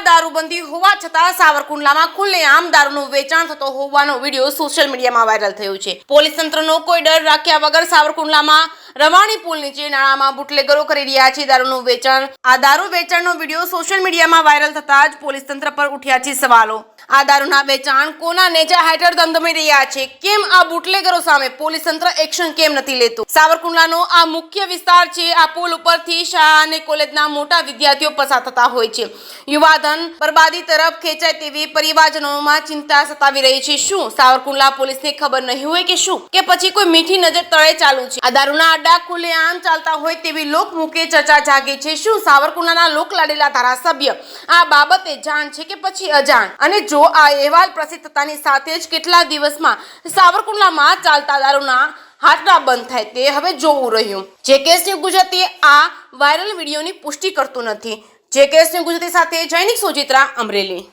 દારૂબંધી હોવા છતાં સાવરકુંડલામાં ખુલ્લેઆમ દારૂનું વેચાણ થતો હોવાનો વિડીયો સોશિયલ મીડિયામાં વાયરલ થયો છે। પોલીસ તંત્રનો કોઈ ડર રાખ્યા વગર સાવરકુંડલામાં રવાણી પુલ નીચે નાળામાં બુટલેગરો કરી રહ્યા છે દારૂનું વેચાણ। આ દારૂ વેચાણનો વિડીયો સોશિયલ મીડિયામાં વાયરલ થતાં જ પોલીસ તંત્ર પર ઉઠ્યા છે સવાલો। આ દારૂના વેચાણ કોના નેજા હેઠળ ધમધમી રહ્યા છે? કેમ આ બુટલેગરો સામે પોલીસ તંત્ર એક્શન કેમ નથી લેતું? સાવરકુંડલાનો આ મુખ્ય વિસ્તાર છે। આ પુલ ઉપરથી શાળા અને કોલેજના મોટા વિદ્યાર્થીઓ પસાર થતા હોય છે। યુવાધન બરબાદી તરફ ખેંચાય તેવી પરિવારજનોમાં ચિંતા સતાવી રહી છે। શું સાવરકુંડલા પોલીસને ખબર નહીં હોય કે શું, કે પછી કોઈ મીઠી નજર તળે ચાલુ છે? આ દારૂના અડ્ડા ખુલ્લેઆમ ચાલતા હોય તેવી લોકમુખે ચર્ચા જાગી છે। શું સાવરકુંડલાના લોકલાડીલા ધારાસભ્ય આ બાબતે જાણ છે કે પછી અજાણ? અને જો આ અહેવાલ પ્રસિદ્ધ થતાની સાથે જ કેટલા દિવસમાં સાવરકુંડલામાં ચાલતા દારૂના હાટડા બંધ થાય તે હવે જોવું રહ્યું। જેકેએસ ન્યૂઝ ગુજરાતી આ વાયરલ વિડીયોની પુષ્ટિ કરતું નથી। જેકેએસ ન્યૂઝ ગુજરાતી સાથે જૈનિક સોજિત્રા, અમરેલી।